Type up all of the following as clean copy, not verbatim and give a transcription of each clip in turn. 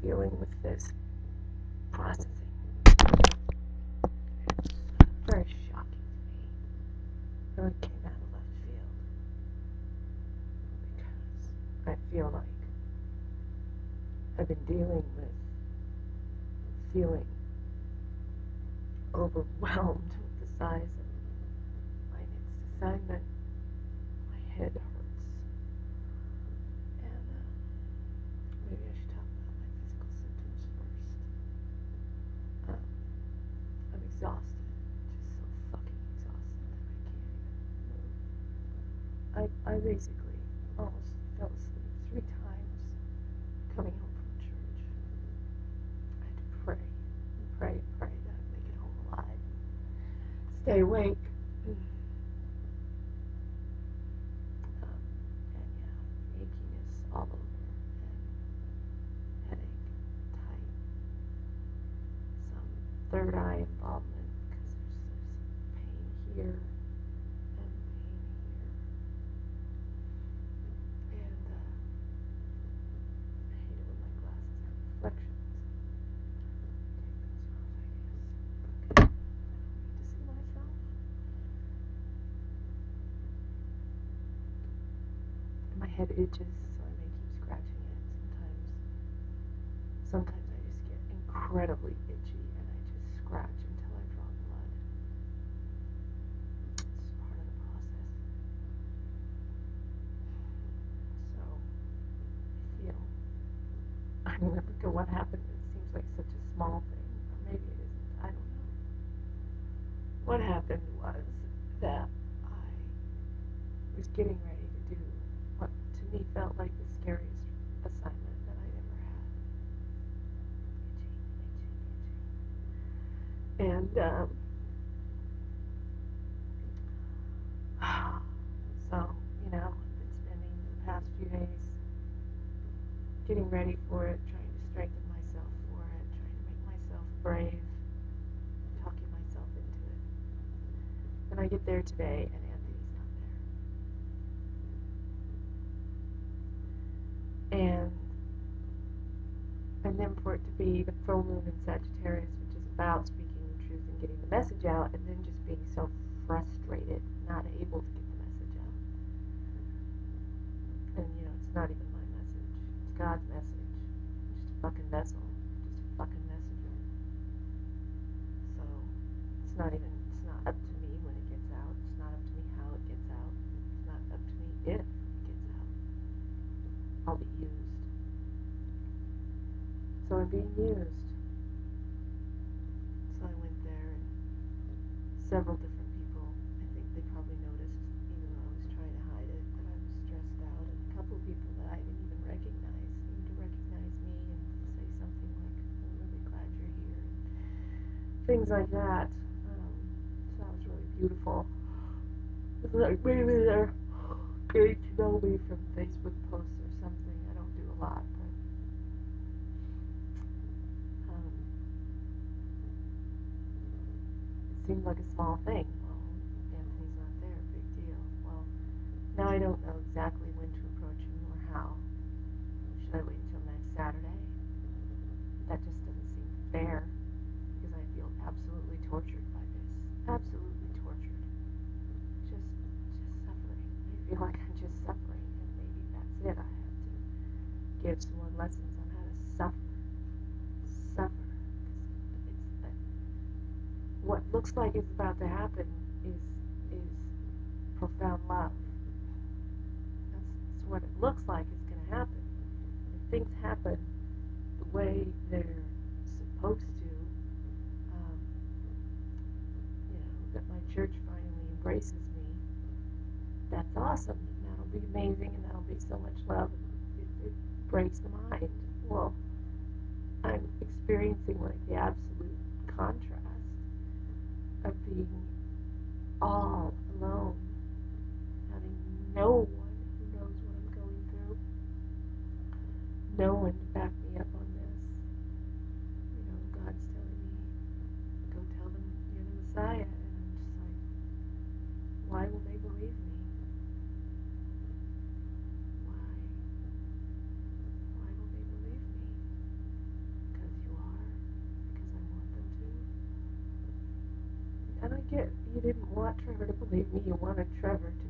dealing with this processing. It's very shocking to me. It really came out of left field. Because I feel like I've been dealing with feeling overwhelmed with the size of my next assignment. My head hurts. And maybe I should talk about my physical symptoms first. I'm exhausted. Just so fucking exhausted that I can't even move. I basically almost fell asleep 3 times coming home from church. I had to pray and pray and pray that I'd make it home alive. Stay awake. And yeah, achiness all over, and headache, tight, some third eye involvement because there's pain here and pain here. And I hate it when my glasses have reflections. Take those off, I guess. Okay. I don't need to see myself. My head itches, so I may keep scratching it sometimes. Sometimes I just get incredibly itchy and I just scratch until I draw blood. It's part of the process. So I remember what happened. It seems like such a small thing, or maybe it isn't. I don't know. What happened was that I was getting ready to do what to me felt like the scariest assignment that I'd ever had. And so, I've been spending the past few days getting ready for it, trying to strengthen myself for it, trying to make myself brave, talking myself into it. And I get there today, and Anthony's not there. And then for it to be the full moon in Sagittarius, which is about speaking the truth and getting the message out, and then just being so frustrated, not able to get the message out. And, it's not even my message. It's God's message. I'm just a fucking vessel. Just a fucking messenger. So, it's not up to me when it gets out. It's not up to me how it gets out. It's not up to me if it gets out. I'll be used. So I'm being used. So I went there, and several different people, I think they probably noticed, even though I was trying to hide it, that I was stressed out. And a couple of people that I didn't even recognize seemed to recognize me and say something like, I'm really glad you're here, and things like that. So that was really beautiful. It's like maybe they're getting to know me from Facebook posts or something. I don't do a lot, but it seemed like a small thing. Well, Anthony's not there, big deal. Well, now I don't know exactly when to approach him or how. Should I wait until next Saturday? That just doesn't seem fair, because I feel absolutely tortured by this. Absolutely tortured. Just suffering. I feel like I'm just suffering, and maybe that's it. I have to give some more lessons on how to suffer. What looks like is about to happen is profound love. That's what it looks like is going to happen. If things happen the way they're supposed to, that my church finally embraces me, that's awesome. And that'll be amazing, and that'll be so much love. It breaks the mind. Well, I'm experiencing like the absolute contrast of being all alone, having no one who knows what I'm going through, no one to back me up on this. God's telling me, go tell them you're the Messiah, and I'm just like, why will they believe me? Why will they believe me? you didn't want Trevor to believe me. You wanted Trevor to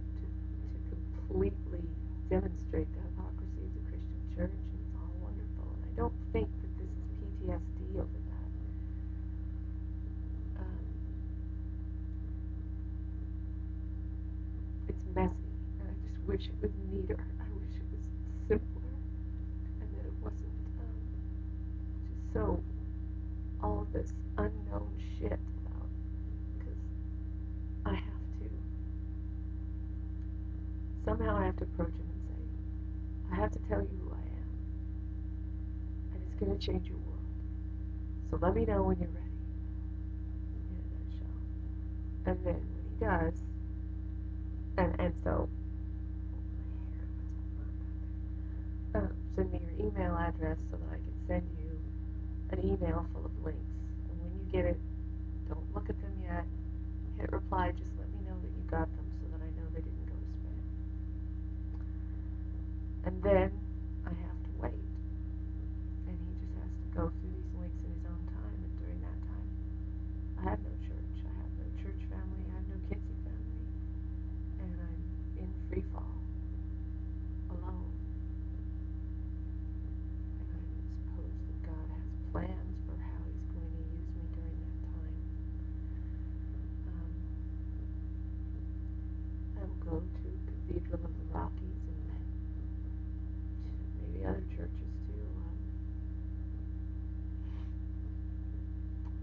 completely demonstrate the hypocrisy of the Christian church, and it's all wonderful. And I don't think that this is PTSD over that. It's messy, and I just wish it was neater. I wish it was simpler, and that it wasn't just so all of this unknown shit about, because somehow I have to approach him and say, I have to tell you who I am, and it's going to change your world. So let me know when you're ready, in a nutshell. And then when he does, and so, send me your email address so that I can send you an email full of links. And when you get it, don't look at them yet. Hit reply, just let me know that you got them so that I know they didn't go to spam. And then I have to wait. And he just has to go through these links in his own time. And during that time, I have no church. I have no church family. I have no kidsy family. And I'm in free fall, alone. And I suppose that God has plans for how he's going to use me during that time. I will go to Cathedral of the Rockies and maybe other churches too.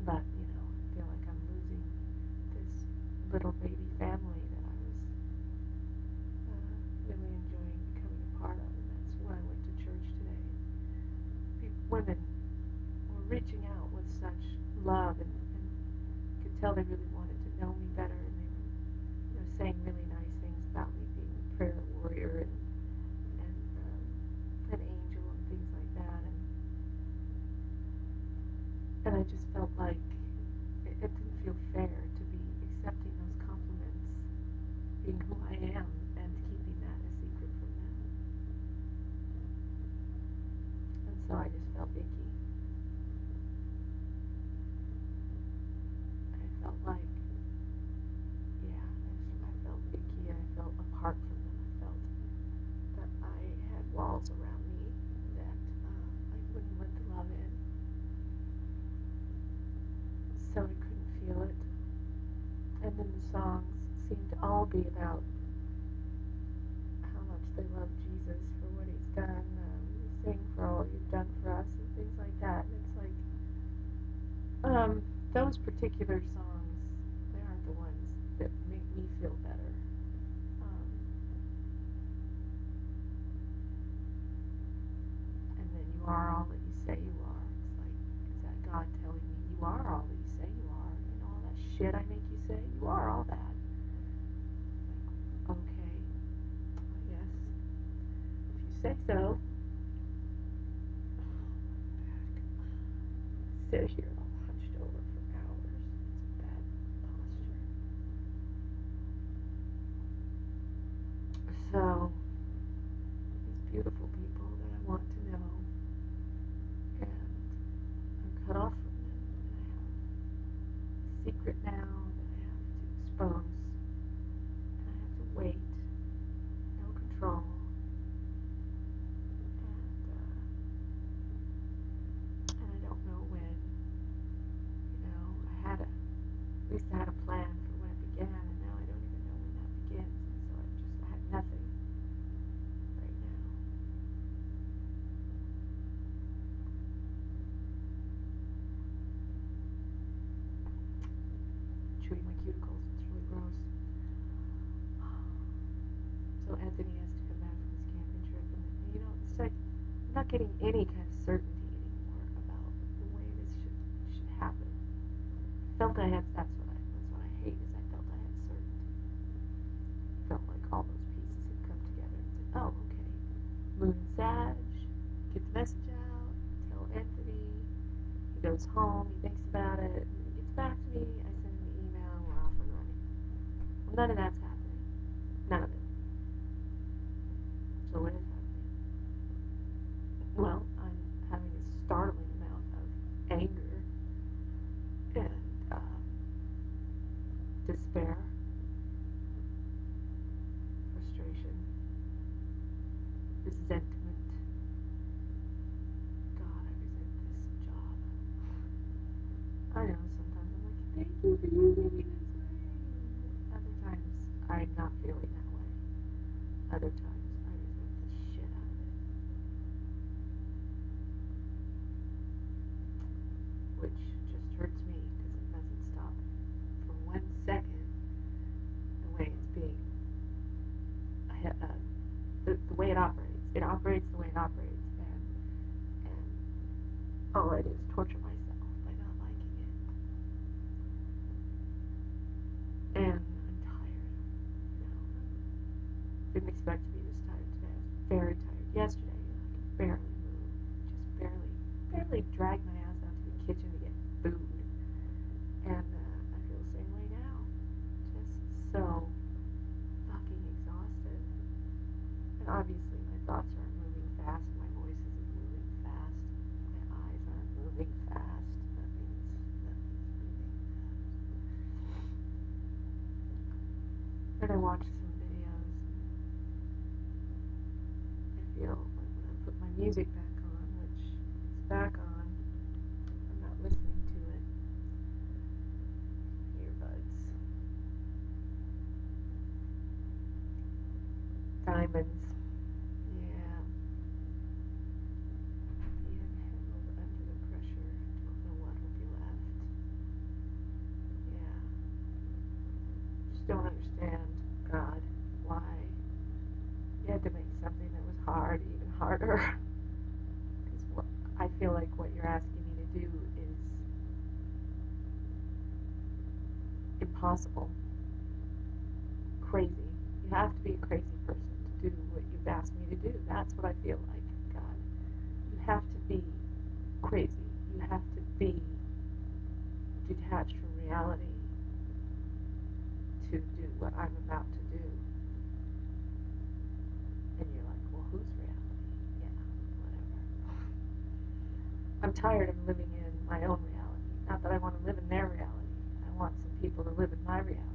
But, I feel like I'm losing this little baby family that I was really enjoying becoming a part of, and that's when I went to church today. Women were reaching out with such love, and could tell they really wanted to know me better, and they were saying really nice things about me being a prayer warrior and an angel and things like that, and I just felt like it didn't feel fair to be accepting those compliments, being who I am, and keeping that a secret from them. And so I just felt icky. I felt like, I felt icky, and I felt apart from them. I felt that I had walls around me that I wouldn't let the love in. So I couldn't feel it. And then the songs seemed to all be about how much they love Jesus for what he's done. We sing for all you've done for us and things like that. And it's like, those particular songs, they aren't the ones that make me feel better. And then you are all that you say you are. It's like, is that God telling me you are all that you say you are? All that shit I make you say, you are all that. Like, okay, I guess, if you say so. Sit here all hunched over for hours. It's bad posture. So, these beautiful people that I want to know, and I'm cut off from them, and I have a secret now that I have to expose, and I have to wait, no control, and I don't know when. At least I had a plan for when it began, and now I don't even know when that begins, and so I have nothing right now. Chewing my cuticles, it's really gross. So Anthony has to come back from his camping trip, and it's like I'm not getting any kind of certainty anymore about the way this should happen. I felt I had. That's what I hate, is I felt I had certainty. I felt like all those pieces had come together and said, oh, okay, Moon and Sag, get the message out, tell Anthony. He goes home, he thinks about it, and when he gets back to me, I send him an email, and we're off and running. Well, none of that's happening. None of it. So what is happening? Well, I'm having a startling amount of anger and I know sometimes I'm like, thank you for using me this way. Other times I'm not feeling that way. Other times I resent the shit out of it. Which just hurts me because it doesn't stop for 1 second the way it's being, the way it operates. It operates the way it operates, and all I do is torture myself by not liking it. And I'm tired. You know, I didn't expect to be this tired today. I was very tired. Yesterday, I could barely move. Just barely dragged my ass out to the kitchen to get food. And I feel the same way now. Just so fucking exhausted. And obviously my thoughts aren't moving fast. My voice isn't moving fast. My eyes aren't moving fast. Nothing's moving fast. And I watch some videos. I feel like when I put my music back on, which it's back on, I'm not listening to it. Earbuds. Diamonds. Yeah. Being held under the pressure. Don't know what will be left. Yeah. Just don't understand, God, why you had to make something that was hard even harder. Because I feel like what you're asking me to do is impossible. Crazy. You have to be a crazy person to do what you've asked me to do. That's what I feel like, God. You have to be crazy. You have to be detached from reality to do what I'm about to do. And you're like, well, whose reality? Yeah, whatever. I'm tired of living in my own reality. Not that I want to live in their reality. I want some people to live in my reality.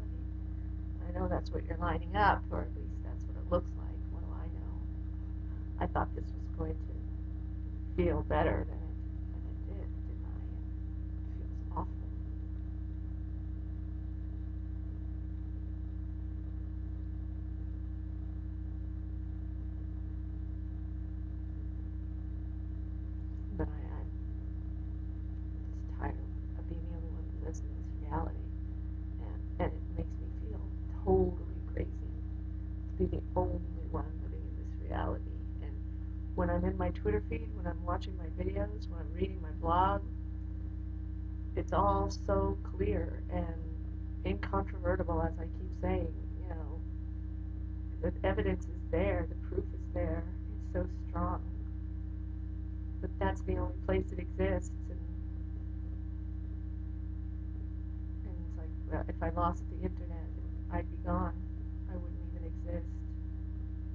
I know that's what you're lining up, or at least that's what it looks like. What do I know? I thought this was going to feel better than it did, didn't I? And it feels awful. But I'm just tired of being the only one who lives in this reality. And it makes me feel totally crazy to be the only one living in this reality. And when I'm in my Twitter feed, when I'm watching my videos, when I'm reading my blog, it's all so clear and incontrovertible, as I keep saying. You know, the evidence is there, the proof is there, it's so strong. But that's the only place it exists, and it's like, well, if I lost the internet, I'd be gone. I wouldn't even exist.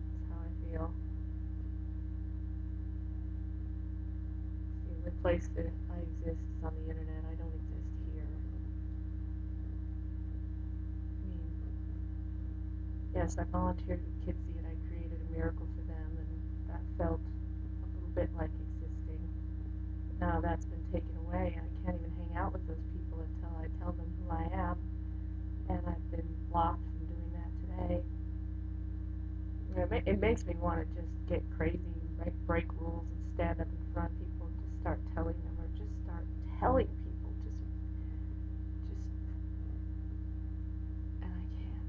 That's how I feel. The only place that I exist is on the internet. I don't exist here. I mean, yes, I volunteered with Kitsy and I created a miracle for them, and that felt a little bit like existing. But now that's been taken away, and I can't even hang out with those people until I tell them who I am. And I've been blocked from doing that today. It makes me want to just get crazy and break rules and stand up in front of people and just start telling them, or just start telling people, and I can't.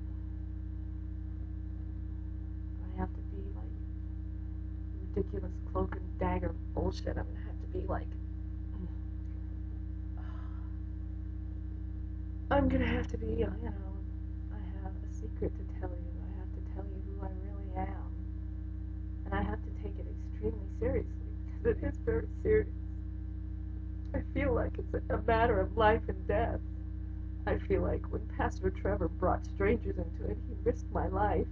I have to be like ridiculous cloak and dagger bullshit. I'm gonna have to be like, I'm gonna have to be, you know, I have a secret to tell you. I have to tell you who I really am. And I have to take it extremely seriously, because it is very serious. I feel like it's a matter of life and death. I feel like when Pastor Trevor brought strangers into it, he risked my life.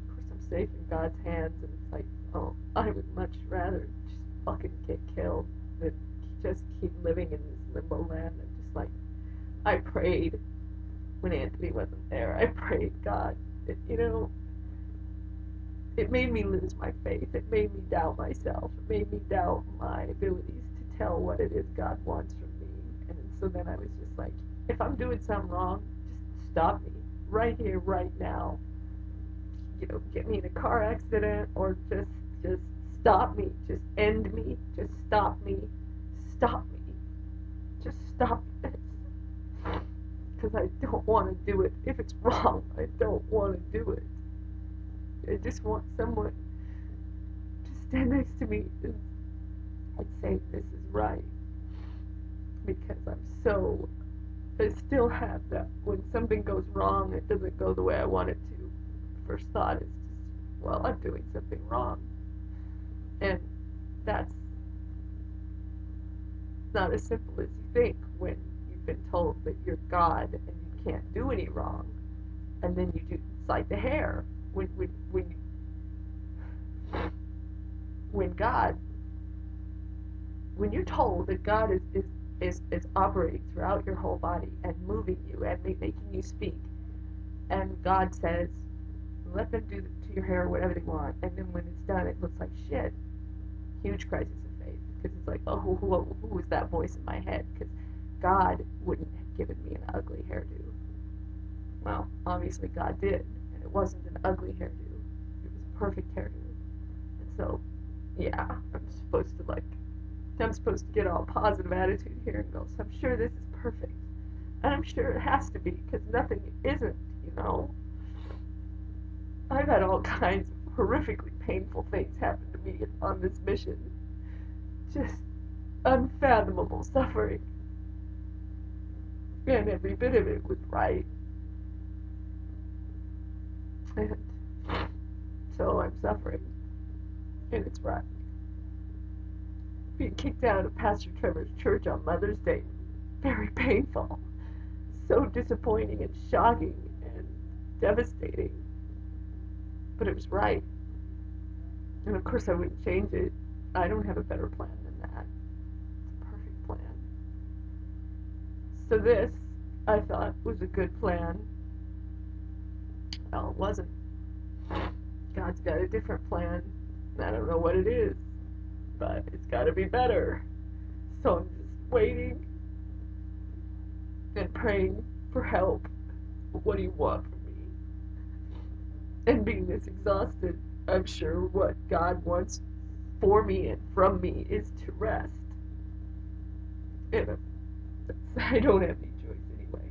Of course, I'm safe in God's hands, and it's like, oh, I would much rather just fucking get killed than just keep living in this limbo land. And just like, I prayed when Anthony wasn't there. I prayed, God, you know, it made me lose my faith. It made me doubt myself. It made me doubt my abilities to tell what it is God wants from me. And So then I was just like, if I'm doing something wrong, just stop me right here, right now. You know, get me in a car accident, or just stop me, just end me, just stop me, just stop this. Because I don't want to do it. If it's wrong, I don't want to do it. I just want someone to stand next to me and say this is right. Because I still have that. When something goes wrong, it doesn't go the way I want it to. First thought is just, well, I'm doing something wrong. And that's not as simple as you think when you've been told that you're God and you can't do any wrong. And then you decide the hair. When you're told that God is operating throughout your whole body and moving you and making you speak, and God says, let them do to your hair whatever they want, and then when it's done, it looks like shit. Huge crisis of faith, because it's like, oh, who is that voice in my head? Because God wouldn't have given me an ugly hairdo. Well, obviously God did, and it wasn't an ugly hairdo. It was a perfect hairdo. And so, yeah, I'm supposed to get all positive attitude here and go, so I'm sure this is perfect. And I'm sure it has to be, because nothing isn't, you know. I've had all kinds of horrifically painful things happen to me on this mission. Just unfathomable suffering. And every bit of it was right. And so I'm suffering. And it's right. Being kicked out of Pastor Trevor's church on Mother's Day, very painful. So disappointing and shocking and devastating. But it was right. And of course I wouldn't change it. I don't have a better plan than that. It's a perfect plan. So this, I thought, was a good plan. Well, it wasn't. God's got a different plan. And I don't know what it is, but it's got to be better. So I'm just waiting and praying for help. What do you want from me? And being this exhausted, I'm sure what God wants for me and from me is to rest. And I don't have any choice anyway.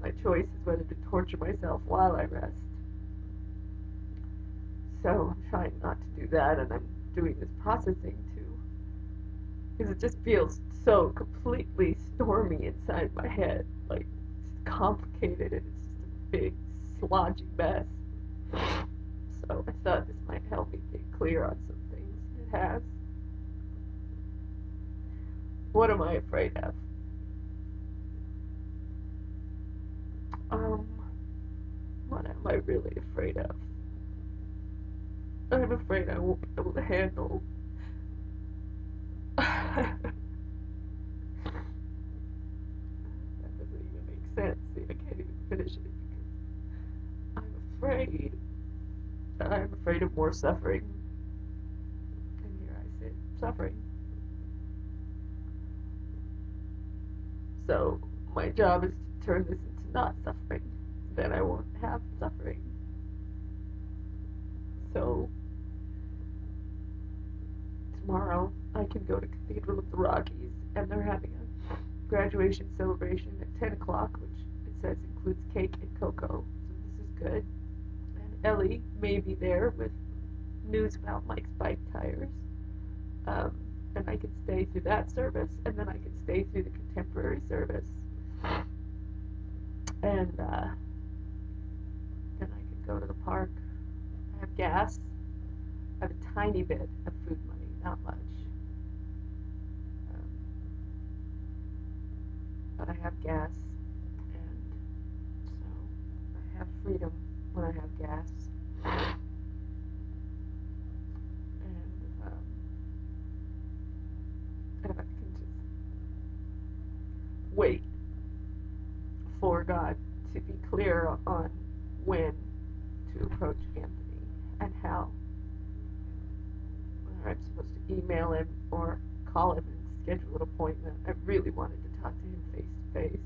My choice is whether to torture myself while I rest. So I'm trying not to do that, and I'm doing this processing too. Because it just feels so completely stormy inside my head. Like, it's complicated, and it's just a big, slodgy mess. So I thought this might help me get clear on some things. It has. What am I afraid of? What am I really afraid of? I'm afraid I won't be able to handle. That doesn't even make sense. See, I can't even finish it because I'm afraid of more suffering. And here I sit, suffering. So my job is to turn this into not suffering. Then I won't have suffering. So tomorrow I can go to Cathedral of the Rockies, and they're having a graduation celebration at 10 o'clock, which it says includes cake and cocoa. So this is good. And Ellie may be there with news about Mike's bike tires. And I can stay through that service, and then I can stay through the contemporary service. And then I can go to the park. I have gas. I have a tiny bit of food money, not much. But I have gas, and so I have freedom when I have gas. And I can just wait for God to be clear on when to approach Anthony and how. Whether I'm supposed to email him or call him and schedule an appointment. I really wanted to talk to him face to face.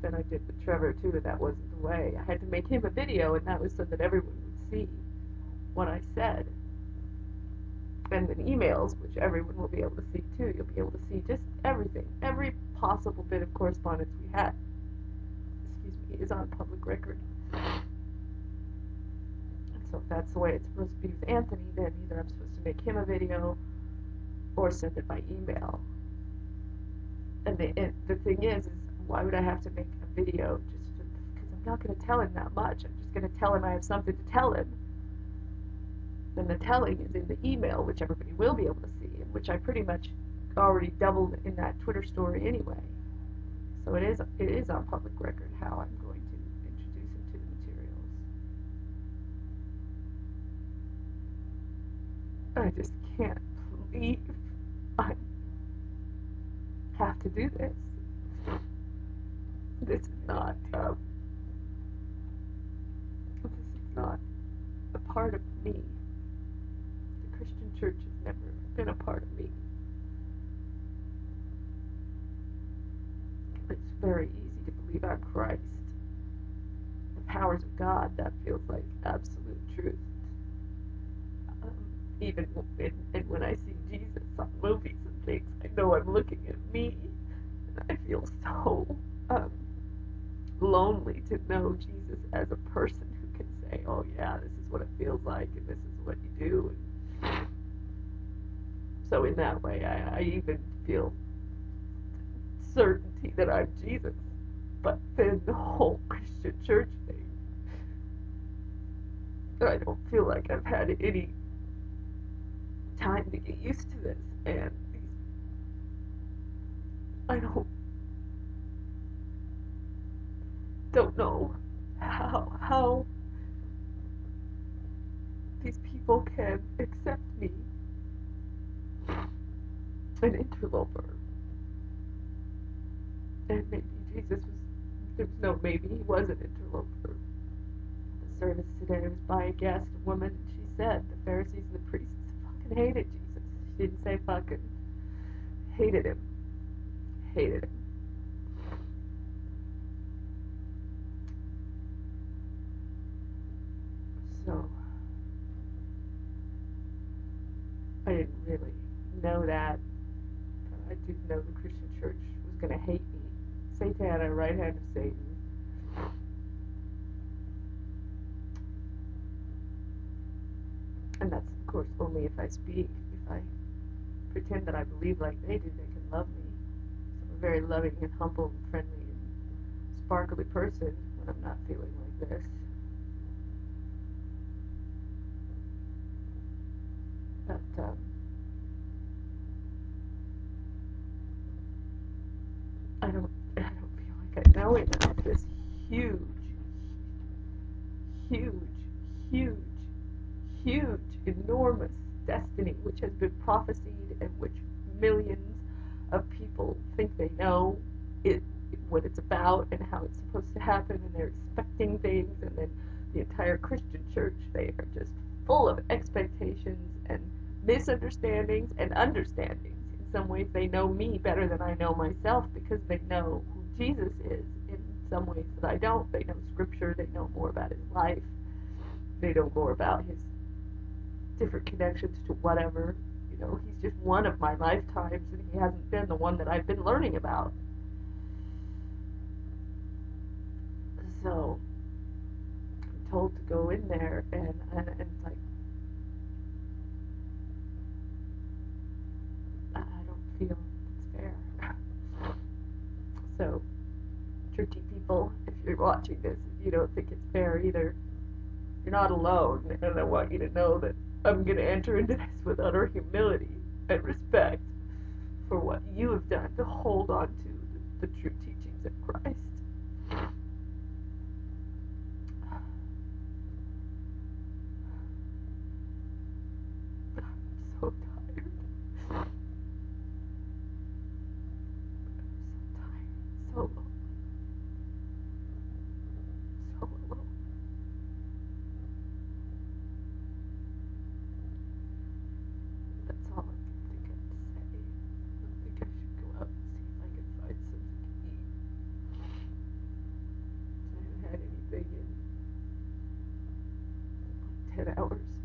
Then I did with Trevor too, and that wasn't the way. I had to make him a video, and that was so that everyone would see what I said. And then emails, which everyone will be able to see too. You'll be able to see just everything, every possible bit of correspondence we had. Is on public record. And so if that's the way it's supposed to be with Anthony, then either I'm supposed to make him a video or send it by email. And the thing is why would I have to make a video just because I'm not going to tell him that much. I'm just going to tell him I have something to tell him. Then the telling is in the email, which everybody will be able to see, and which I pretty much already doubled in that Twitter story anyway. So it is on public record how I'm going to introduce him to the materials. I just can't believe I have to do this. This is not a part of me. The Christian church has never been a part of me. It's very easy to believe I'm Christ. The powers of God, that feels like absolute truth. Even when I see Jesus on movies and things, I know I'm looking at me, and I feel so lonely to know Jesus as a person who can say, oh yeah, this is what it feels like, and this is what you do. And so in that way, I even feel certainty that I'm Jesus. But then the whole Christian church thing, I don't feel like I've had any time to get used to this, and I don't know how these people can accept me, an interloper. And maybe Jesus maybe he was an interloper. The service today was by a guest, a woman, and she said the Pharisees and the priests fucking hated Jesus. She didn't say fucking. Hated him. Hated him. So, I didn't really know that. I did know the Christian church was going to hate me. Satana, right hand of Satan. And that's, of course, only if I speak. If I pretend that I believe like they do, they can love me. So I'm a very loving and humble and friendly and sparkly person when I'm not feeling like this. But, I don't feel like I know enough. This huge, enormous destiny which has been prophesied and which millions of people think they know what it's about and how it's supposed to happen, and they're expecting things, and then the entire Christian church, they are just full of expectations and misunderstandings and understandings. In some ways they know me better than I know myself because they know who Jesus is. In some ways that I don't. They know scripture, they know more about his life, they know more about his different connections to whatever. You know, he's just one of my lifetimes, and he hasn't been the one that I've been learning about. So I'm told to go in there, and it's like, I don't feel it's fair. So, churchy people, if you're watching this, if you don't think it's fair either, you're not alone, and I want you to know that I'm going to enter into this with utter humility and respect for what you have done to hold on to the true teachings of Christ. I'm so tired. So alone. So alone. That's all I can think of to say. 10 hours.